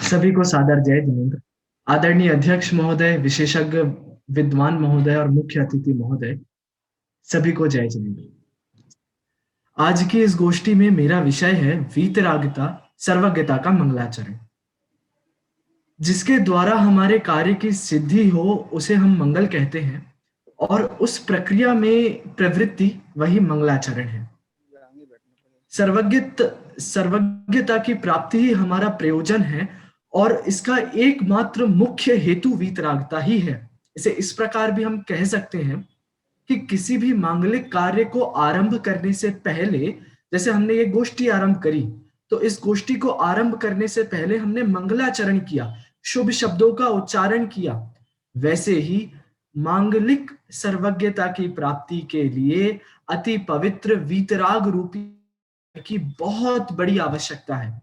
सभी को सादर जय जिनेन्द्र। आदरणीय अध्यक्ष महोदय, विशेषज्ञ विद्वान महोदय और मुख्य अतिथि महोदय, सभी को जय जिनेन्द्र। आज की इस गोष्ठी में मेरा विषय है वीतरागिता सर्वज्ञता का मंगलाचरण। जिसके द्वारा हमारे कार्य की सिद्धि हो उसे हम मंगल कहते हैं, और उस प्रक्रिया में प्रवृत्ति वही मंगलाचरण है। सर्वज्ञता की प्राप्ति ही हमारा प्रयोजन है, और इसका एकमात्र मुख्य हेतु वीतरागता ही है। इसे इस प्रकार भी हम कह सकते हैं कि किसी भी मांगलिक कार्य को आरंभ करने से पहले, जैसे हमने ये गोष्ठी आरंभ करी, तो इस गोष्ठी को आरंभ करने से पहले हमने मंगलाचरण किया, शुभ शब्दों का उच्चारण किया। वैसे ही मांगलिक सर्वज्ञता की प्राप्ति के लिए अति पवित्र वीतराग रूपी की बहुत बड़ी आवश्यकता है।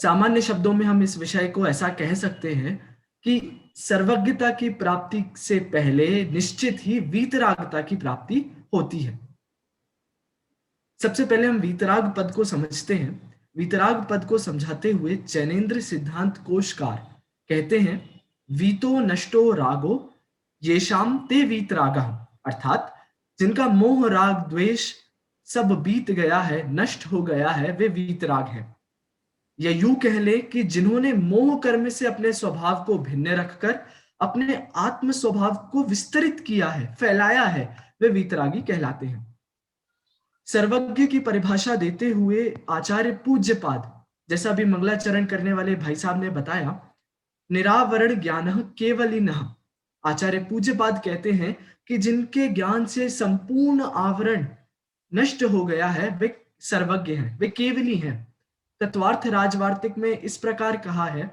सामान्य शब्दों में हम इस विषय को ऐसा कह सकते हैं कि सर्वज्ञता की प्राप्ति से पहले निश्चित ही वीतरागता की प्राप्ति होती है। सबसे पहले हम वीतराग पद को समझते हैं। वीतराग पद को समझाते हुए जैनेन्द्र सिद्धांत कोशकार कहते हैं, वीतो नष्टो रागो येषाम ते वीतरागः, अर्थात जिनका मोह राग द्वेष सब बीत गया है, नष्ट हो गया है, वे वीतराग है। या यूं कह ले कि जिन्होंने मोह कर्म से अपने स्वभाव को भिन्न रखकर अपने आत्म स्वभाव को विस्तरित किया है, फैलाया है, वे वीतरागी कहलाते हैं। सर्वज्ञ की परिभाषा देते हुए आचार्य पूज्यपाद, जैसा भी मंगलाचरण करने वाले भाई साहब ने बताया, निरावरण ज्ञान केवलिनः, आचार्य पूज्यपाद कहते हैं कि जिनके ज्ञान से संपूर्ण आवरण नष्ट हो गया है, वे सर्वज्ञ हैं, वे केवली हैं। तत्वार्थ राजवार्तिक में इस प्रकार कहा है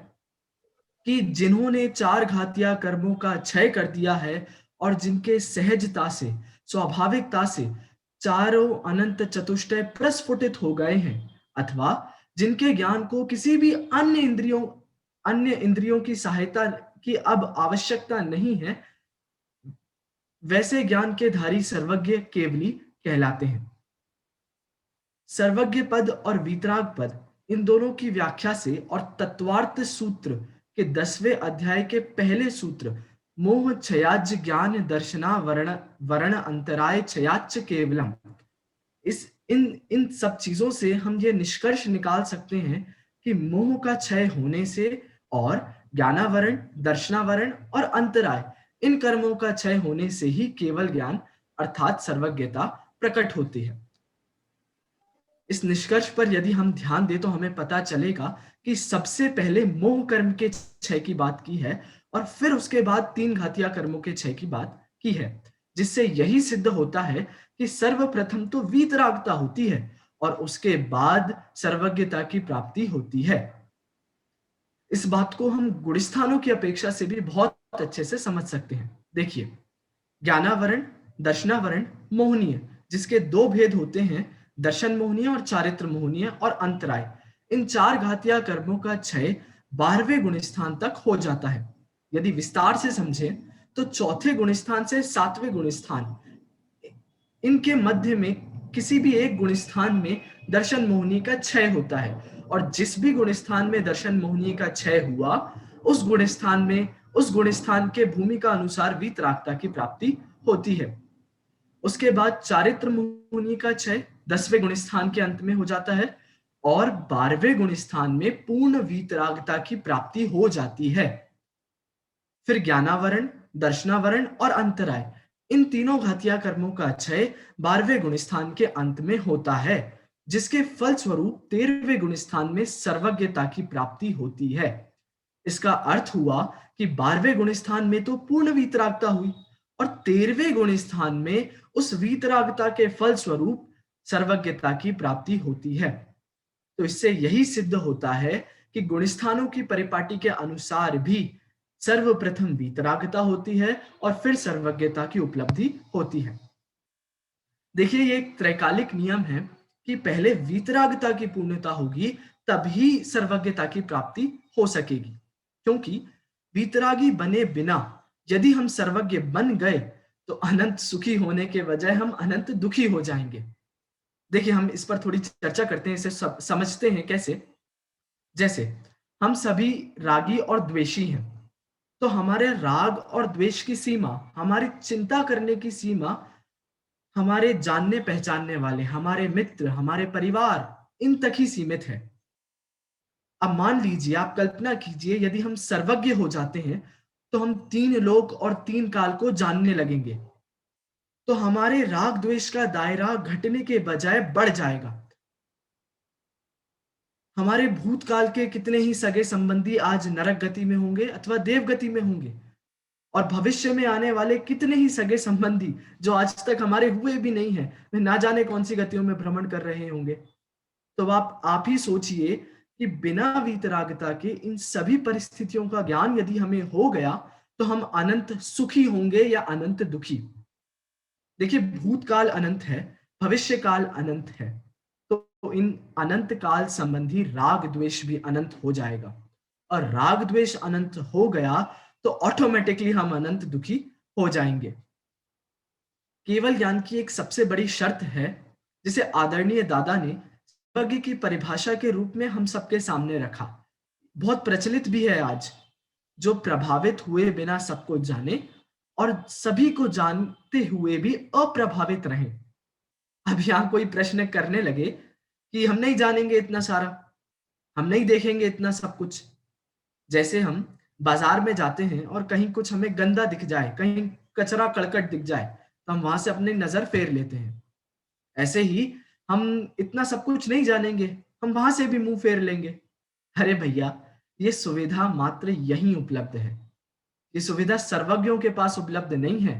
कि जिन्होंने चार घातिया कर्मों का क्षय कर दिया है और जिनके सहजता से, स्वाभाविकता से चारों अनंत चतुष्टय प्रस्फुटित हो गए हैं, अथवा जिनके ज्ञान को किसी भी अन्य इंद्रियों की सहायता की अब आवश्यकता नहीं है, वैसे ज्ञान के धारी सर्वज्ञ केवली कहलाते हैं। सर्वज्ञ पद और वीतराग पद, इन दोनों की व्याख्या से और तत्वार्थ सूत्र के 10वें अध्याय के पहले सूत्र मोह क्षयाज ज्ञान दर्शना वर्ण अंतराय क्षयाच केवलम, इन सब चीजों से हम ये निष्कर्ष निकाल सकते हैं कि मोह का क्षय होने से और ज्ञानावरण, दर्शनावरण और अंतराय, इन कर्मों का क्षय होने से ही केवल ज्ञान अर्थात सर्वज्ञता प्रकट होती है। इस निष्कर्ष पर यदि हम ध्यान दें तो हमें पता चलेगा कि सबसे पहले मोह कर्म के क्षय की बात की है और फिर उसके बाद तीन घातिया कर्मों के क्षय की बात की है, जिससे यही सिद्ध होता है कि सर्वप्रथम तो वीतरागता होती है और उसके बाद सर्वज्ञता की प्राप्ति होती है। इस बात को हम गुणस्थानों की अपेक्षा से भी बहुत अच्छे से समझ सकते हैं। देखिए, ज्ञानावरण, दर्शनावरण, मोहनीय, जिसके दो भेद होते हैं, दर्शन मोहनीय और चारित्र मोहनीय और अंतराय, इन चार घातिया कर्मों का क्षय 12वें गुणस्थान तक हो जाता है। यदि विस्तार से समझें तो चौथे गुणस्थान से 7वें गुणस्थान, इनके मध्य में किसी भी एक गुणस्थान में दर्शन मोहनी का क्षय होता है, और जिस भी गुणस्थान में दर्शन मोहनी का क्षय हुआ उस गुणस्थान के भूमिका अनुसार वीतरागता की प्राप्ति होती है। उसके बाद चारित्र मोहनी का क्षय 10वें गुणस्थान के अंत में हो जाता है और 12वें गुणस्थान में पूर्ण वीतरागता की प्राप्ति हो जाती है। फिर ज्ञानावरण, दर्शनावरण और अंतराय, इन तीनों घातिया कर्मों का क्षय 12वें गुणस्थान के अंत में होता है, जिसके फलस्वरूप 13वें गुणस्थान में सर्वज्ञता की प्राप्ति होती है। इसका अर्थ हुआ कि 12वें गुणस्थान में तो पूर्ण वीतरागता हुई और 13वें गुणस्थान में उस वीतरागता के फलस्वरूप सर्वज्ञता की प्राप्ति होती है। तो इससे यही सिद्ध होता है कि गुणस्थानों की परिपाटी के अनुसार भी सर्वप्रथम वीतरागता होती है और फिर सर्वज्ञता की उपलब्धि होती है। देखिए, ये एक त्रैकालिक नियम है कि पहले वीतरागता की पूर्णता होगी तभी सर्वज्ञता की प्राप्ति हो सकेगी, क्योंकि वीतरागी बने बिना यदि हम सर्वज्ञ बन गए तो अनंत सुखी होने के बजाय हम अनंत दुखी हो जाएंगे। देखिए, हम इस पर थोड़ी चर्चा करते हैं, इसे समझते हैं कैसे। जैसे हम सभी रागी और द्वेषी हैं। तो हमारे राग और द्वेष की सीमा, हमारी चिंता करने की सीमा, हमारे जानने पहचानने वाले, हमारे मित्र, हमारे परिवार, इन तक ही सीमित है। अब मान लीजिए, आप कल्पना कीजिए, यदि हम सर्वज्ञ हो जाते हैं, तो हम 3 लोक और 3 काल को जानने लगेंगे। तो हमारे राग द्वेष का दायरा घटने के बजाय बढ़ जाएगा। हमारे भूतकाल के कितने ही सगे संबंधी आज नरक गति में होंगे अथवा देव गति में होंगे, और भविष्य में आने वाले कितने ही सगे संबंधी जो आज तक हमारे हुए भी नहीं है, वे ना जाने कौन सी गतियों में भ्रमण कर रहे होंगे। तो आप ही सोचिए कि बिना वीतरागता के इन सभी परिस्थितियों का ज्ञान यदि हमें हो गया, तो हम अनंत सुखी होंगे या अनंत दुखी। देखिए, भूतकाल अनंत है, भविष्य काल अनंत है, तो इन अनंत काल संबंधी राग द्वेष भी अनंत हो जाएगा। और राग द्वेष अनंत हो गया तो ऑटोमेटिकली हम अनंत दुखी हो जाएंगे। केवल ज्ञान की एक सबसे बड़ी शर्त है, जिसे आदरणीय दादा ने सर्वज्ञ की परिभाषा के रूप में हम सबके सामने रखा, बहुत प्रचलित भी है आज, जो प्रभावित हुए बिना सबको जाने और सभी को जानते हुए भी अप्रभावित रहें। अब यहाँ कोई प्रश्न करने लगे कि हम नहीं जानेंगे इतना सारा, हम नहीं देखेंगे इतना सब कुछ। जैसे हम बाजार में जाते हैं और कहीं कुछ हमें गंदा दिख जाए, कहीं कचरा कड़कट दिख जाए, तो हम वहां से अपनी नजर फेर लेते हैं। ऐसे ही हम इतना सब कुछ नहीं जानेंगे, हम वहां से भी मुंह फेर लेंगे। अरे भैया, ये सुविधा मात्र यहीं उपलब्ध है। ये सुविधा सर्वज्ञों के पास उपलब्ध नहीं है।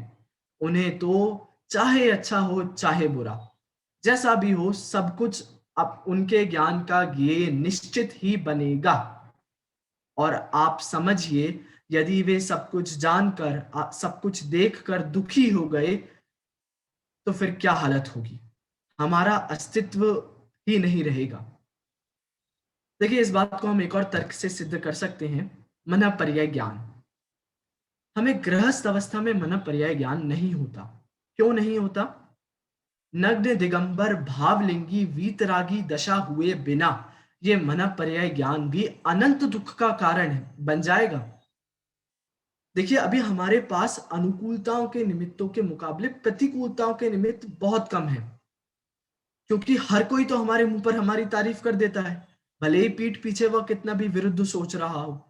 उन्हें तो चाहे अच्छा हो चाहे बुरा, जैसा भी हो, सब कुछ अब उनके ज्ञान का ज्ञेय निश्चित ही बनेगा। और आप समझिए, यदि वे सब कुछ जानकर, सब कुछ देखकर दुखी हो गए, तो फिर क्या हालत होगी? हमारा अस्तित्व ही नहीं रहेगा। देखिए, इस बात को हम एक और तर्क से सिद्ध कर सकते हैं, मन पर्याय ज्ञान। हमें गृहस्थ अवस्था में मन पर्याय ज्ञान नहीं होता। क्यों नहीं होता? नग्न दिगंबर भावलिंगी वीतरागी दशा हुए बिना ये मन पर्याय ज्ञान भी अनंत दुख का कारण बन जाएगा। देखिए, अभी हमारे पास अनुकूलताओं के निमित्तों के मुकाबले प्रतिकूलताओं के निमित्त बहुत कम है, क्योंकि हर कोई तो हमारे मुंह पर हमारी तारीफ कर देता है, भले ही पीठ पीछे वह कितना भी विरुद्ध सोच रहा हो।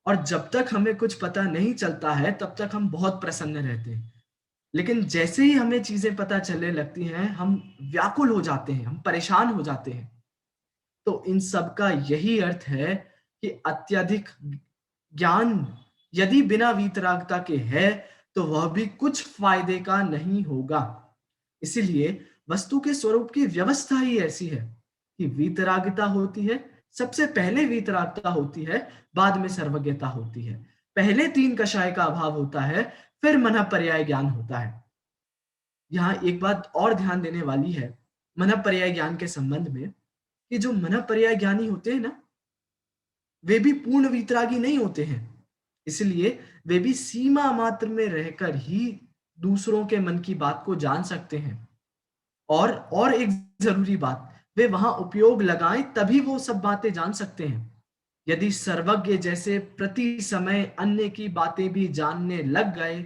और जब तक हमें कुछ पता नहीं चलता है, तब तक हम बहुत प्रसन्न रहते हैं। लेकिन जैसे ही हमें चीजें पता चलने लगती हैं, हम व्याकुल हो जाते हैं, हम परेशान हो जाते हैं। तो इन सब का यही अर्थ है कि अत्यधिक ज्ञान यदि बिना वीतरागता के है, तो वह भी कुछ फायदे का नहीं होगा। इसीलिए वस्तु के स्वरूप की व्यवस्था ही ऐसी है कि वीतरागता होती है, सबसे पहले वीतरागता होती है, बाद में सर्वज्ञता होती है। पहले 3 कषाय का अभाव होता है, फिर मन पर्याय ज्ञान होता है। यहाँ एक बात और ध्यान देने वाली है मन पर्याय ज्ञान के संबंध में, कि जो मन पर्याय ज्ञानी होते हैं ना, वे भी पूर्ण वीतरागी नहीं होते हैं। इसलिए वे भी सीमा मात्र में रहकर ही दूसरों के मन की बात को जान सकते हैं। और एक जरूरी बात, वे वहां उपयोग लगाएं तभी वो सब बातें जान सकते हैं। यदि सर्वज्ञ जैसे प्रति समय अन्य की बातें भी जानने लग गए,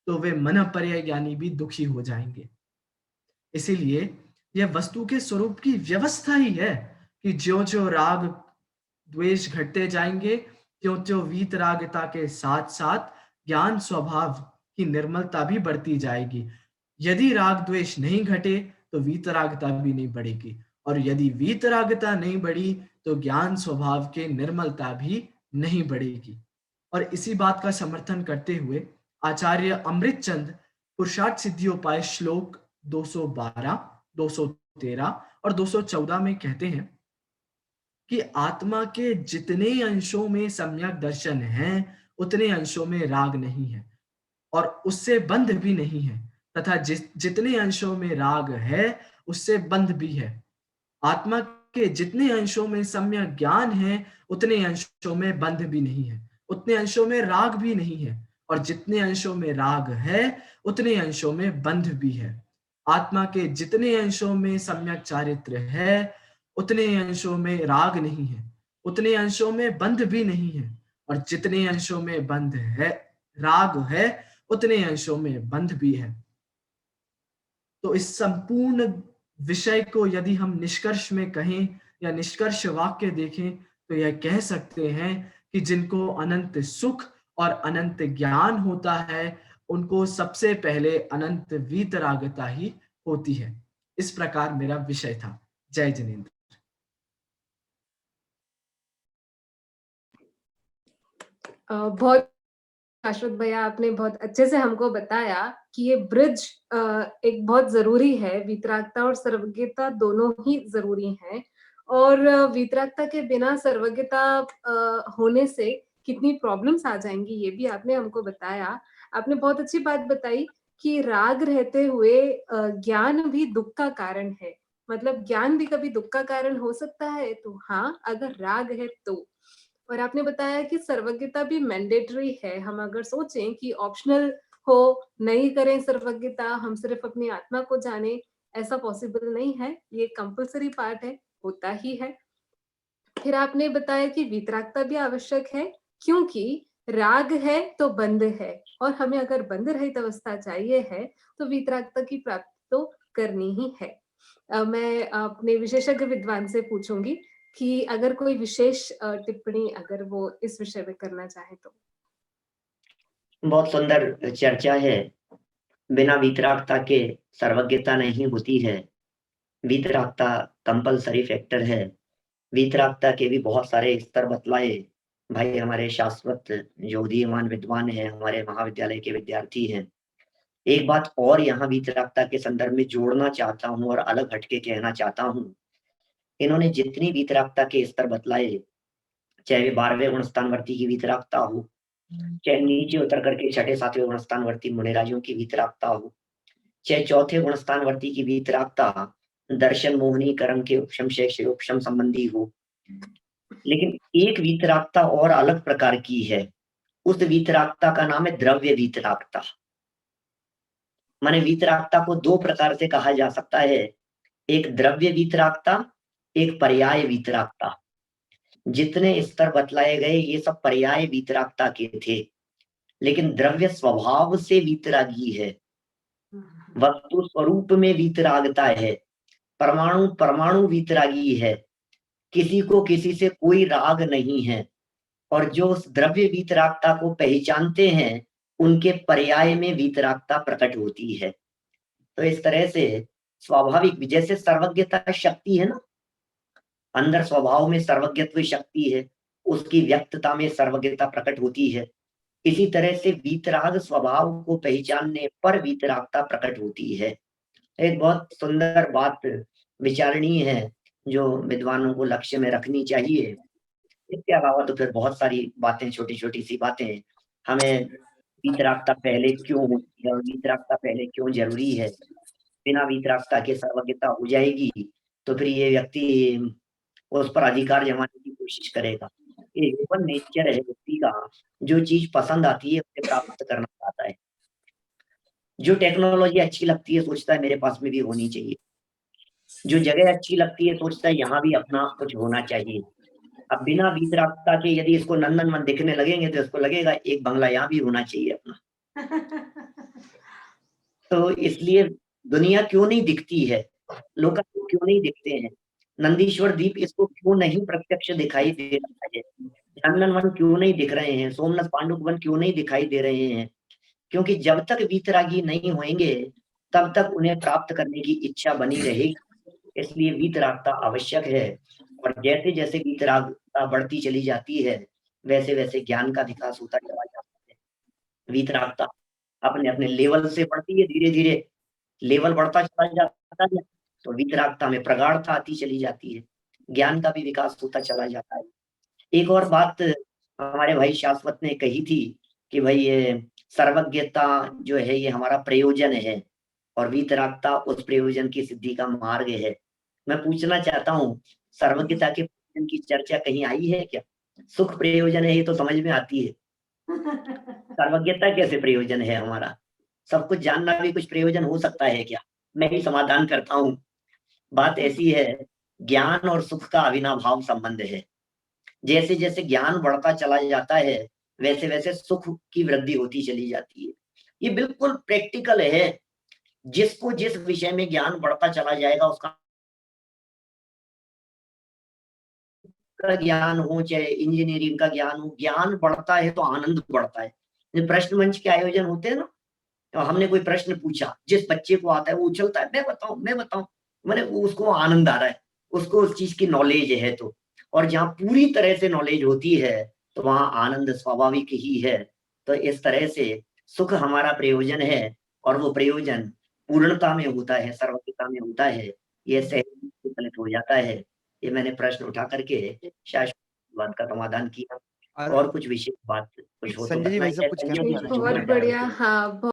तो वे मन पर्याय ज्ञानी भी दुखी हो जाएंगे। इसीलिए यह वस्तु के स्वरूप की व्यवस्था ही है कि ज्यो ज्यो राग द्वेष घटते जाएंगे, त्यों त्यों वीतरागता के साथ साथ ज्ञान स्वभाव की निर्मलता भी बढ़ती जाएगी। यदि राग द्वेष नहीं घटे, तो वीतरागता भी नहीं बढ़ेगी, और यदि वीतरागता नहीं बढ़ी, तो ज्ञान स्वभाव के निर्मलता भी नहीं बढ़ेगी। और इसी बात का समर्थन करते हुए आचार्य अमृतचंद पुरुषार्थ सिद्धियोपाय श्लोक 212, 213 और 214 में कहते हैं कि आत्मा के जितने अंशों में सम्यक दर्शन है, उतने अंशों में राग नहीं है और उससे बंध भी नहीं है, तथा जितने अंशों में राग है, उससे बंध भी है। आत्मा के जितने अंशों में सम्यक ज्ञान है, उतने अंशों में बंध भी नहीं है, उतने अंशों में राग भी नहीं है, और जितने अंशों में राग है, उतने अंशों में बंध भी है। आत्मा के जितने अंशों में सम्यक चारित्र है, उतने अंशों में राग नहीं है, उतने अंशों में बंध भी नहीं है, और जितने अंशों में बंध है, राग है, उतने अंशों में बंध भी है। तो इस संपूर्ण विषय को यदि हम निष्कर्ष में कहें या निष्कर्ष वाक्य देखें, तो यह कह सकते हैं कि जिनको अनंत सुख और अनंत ज्ञान होता है, उनको सबसे पहले अनंत वीतरागता ही होती है। इस प्रकार मेरा विषय था। जय जिनेन्द्र। बहुत शाश्वत भैया, आपने बहुत अच्छे से हमको बताया कि ये ब्रिज एक बहुत जरूरी है। वीतरागता और सर्वज्ञता दोनों ही जरूरी हैं, और वीतरागता के बिना सर्वज्ञता होने से कितनी प्रॉब्लम्स आ जाएंगी, ये भी आपने हमको बताया। आपने बहुत अच्छी बात बताई कि राग रहते हुए ज्ञान भी दुख का कारण है। मतलब ज्ञान भी कभी दुख का कारण हो सकता है, तो हाँ, अगर राग है तो। और आपने बताया कि सर्वज्ञता भी मैंडेटरी है। हम अगर सोचें कि ऑप्शनल हो, नहीं करें सर्वज्ञता, हम सिर्फ अपनी आत्मा को जाने, ऐसा पॉसिबल नहीं है। ये कंपल्सरी पार्ट है, होता ही है। फिर आपने बताया कि वीतरागता भी आवश्यक है, क्योंकि राग है तो बंध है, और हमें अगर बंध रहित अवस्था चाहिए है तो वीतरागता की प्राप्ति तो करनी ही है। मैं अपने विशेषज्ञ विद्वान से पूछूंगी कि अगर कोई विशेष टिप्पणी अगर वो इस विषय में करना चाहे तो। बहुत सुंदर चर्चा है। बिना वीतरागता के सर्वज्ञता नहीं होती है। वीतरागता कंपलसरी फैक्टर है। वीतरागता के भी बहुत सारे स्तर बतलाए भाई हमारे शाश्वत जो उदीयमान विद्वान है, हमारे महाविद्यालय के विद्यार्थी हैं। एक बात और यहाँ वीतरागता के संदर्भ में जोड़ना चाहता हूँ और अलग हटके कहना चाहता हूँ। इन्होंने जितनी वीतरागता के स्तर बतलाए, चाहे वे 12वें गुणस्थानवर्ती की वीतरागता हो, चाहे नीचे उतर करके 6ठे-7वें गुणस्थानवर्ती मुनिराजों की वीतरागता हो, चाहे चौथे गुणस्थानवर्ती की वीतरागता दर्शन मोहनी कर्म के उपशम शेष उपशम संबंधी हो, लेकिन एक वीतरागता और अलग प्रकार की है। उस वीतरागता का नाम है द्रव्य वीतरागता। माने वीतरागता को दो प्रकार से कहा जा सकता है, एक द्रव्य वीतरागता, एक पर्याय वीतरागता। जितने स्तर बतलाए गए ये सब पर्याय वीतरागता के थे, लेकिन द्रव्य स्वभाव से वीतरागी है, वस्तु स्वरूप में वीतरागता है, परमाणु परमाणु वीतरागी है, किसी को किसी से कोई राग नहीं है। और जो उस द्रव्य वीतरागता को पहचानते हैं, उनके पर्याय में वीतरागता प्रकट होती है। तो इस तरह से स्वाभाविक, जैसे सर्वज्ञता शक्ति है ना, अंदर स्वभाव में सर्वज्ञत्व शक्ति है, उसकी व्यक्तता में सर्वज्ञता प्रकट होती है। इसी तरह से वीतराग स्वभाव को पहचानने पर वीतरागता प्रकट होती है। एक बहुत सुंदर बात विचारणीय है, जो विद्वानों को लक्ष्य में रखनी चाहिए। इसके अलावा तो फिर बहुत सारी बातें, छोटी-छोटी सी बातें, हमें वीतरागता पहले क्यों होती है और वीतरागता पहले क्यों ज़रूरी है। बिना वीतरागता के सर्वज्ञता हो जाएगी, तो फिर ये व्यक्ति उस पर अधिकार जमाने की कोशिश करेगा। ये ह्यूमन नेचर है व्यक्ति का, जो चीज़ पसंद आती है उसे प्राप्त करना चाहता है। जो टेक्नोलॉजी अच्छी लगती है सोचता है मेरे पास में भी होनी चाहिए। जो जगह अच्छी लगती है सोचता है यहाँ भी अपना कुछ होना चाहिए। अब बिना वीतरागता के यदि इसको नंदनवन दिखने लगेंगे तो इसको लगेगा एक बंगला यहाँ भी होना चाहिए अपना। तो इसलिए दुनिया क्यों नहीं दिखती है, लोकालय क्यों नहीं दिखते हैं, नंदीश्वर द्वीप इसको क्यों नहीं प्रत्यक्ष दिखाई दे रहा है, नंदनवन क्यों नहीं दिख रहे हैं, सोमनाथ पांडुप वन क्यों नहीं दिखाई दे रहे हैं? क्योंकि जब तक वीतरागी नहीं होंगे, तब तक उन्हें प्राप्त करने की इच्छा बनी रहेगी। इसलिए वीतरागता आवश्यक है, और जैसे-जैसे वीतरागता बढ़ती चली जाती है, वैसे-वैसे ज्ञान का विकास होता चला जाता है। वीतरागता अपने-अपने लेवल से बढ़ती है, धीरे-धीरे लेवल बढ़ता चला जाता है, तो वीतरागता में प्रगाढ़ता आती चली जाती है, ज्ञान का भी विकास होता चला जाता है। एक और बात हमारे भाई शाश्वत ने कही थी कि भई ये सर्वज्ञता जो है ये हमारा प्रयोजन है, और वीतरागता उस प्रयोजन की सिद्धि का मार्ग है। मैं पूछना चाहता हूँ, सर्वज्ञता के प्रयोजन की चर्चा कहीं आई है क्या? सुख प्रयोजन है ये तो समझ में आती है। सर्वज्ञता कैसे प्रयोजन है हमारा? सब कुछ जानना भी कुछ प्रयोजन हो सकता है क्या? मैं ही समाधान करता हूँ। बात ऐसी है, ज्ञान और सुख का अविनाभाव संबंध है। जैसे जैसे ज्ञान बढ़ता चला जाता है वैसे वैसे सुख की वृद्धि होती चली जाती है। ये बिल्कुल प्रैक्टिकल है। जिसको जिस विषय में ज्ञान बढ़ता चला जाएगा, उसका ज्ञान हो चाहे इंजीनियरिंग का ज्ञान हो, ज्ञान बढ़ता है तो आनंद बढ़ता है। प्रश्न मंच के आयोजन होते हैं ना, तो हमने कोई प्रश्न पूछा, जिस बच्चे को आता है वो उछलता है, मैं बताऊं, मैंने उसको आनंद आ रहा है, उसको उस चीज की नॉलेज है। तो और जहाँ पूरी तरह से नॉलेज होती है तो वहां आनंद स्वाभाविक ही है। तो इस तरह से सुख हमारा प्रयोजन है, और वो प्रयोजन पूर्णता में होता है, सर्वज्ञता में होता है। ये सहज फलित हो जाता है। ये मैंने प्रश्न उठा करके शाश्वत बात का समाधान किया। और कुछ विशेष बात कुछ हो तो संजय जी, भाई साहब कुछ कहना संजय जी, चाह रहे हैं? बहुत बढ़िया। हाँ,